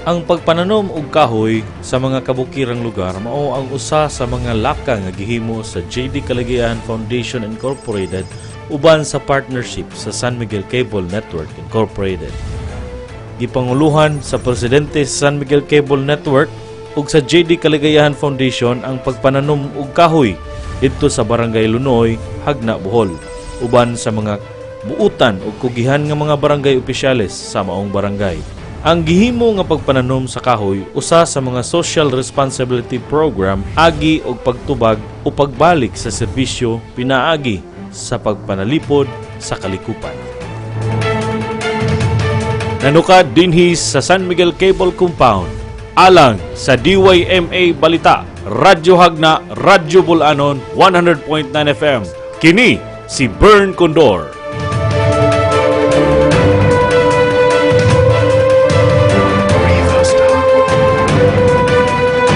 Ang pagpananom og kahoy sa mga kabukirang lugar mao ang usa sa mga laka nga gihimo sa JD Caligayahan Foundation Incorporated uban sa partnership sa San Miguel Cable Network Incorporated. Gipanguluhan sa presidente sa San Miguel Cable Network ug sa JD Caligayahan Foundation ang pagpananom og kahoy didto sa Barangay Lunoy, Hagna, Bohol, uban sa mga buutan ug kugihan nga mga barangay opisyales sa maong barangay. Ang gihimo nga pagpananom sa kahoy usa sa mga social responsibility program agi og pagtubag o pagbalik sa serbisyo pinaagi sa pagpanalipod sa kalikupan. Nanukad dinhi sa San Miguel Cable Compound alang sa DYMA Balita, Radyo Hagna, Radyo Bulanon 100.9 FM. Kini si Bern Condor.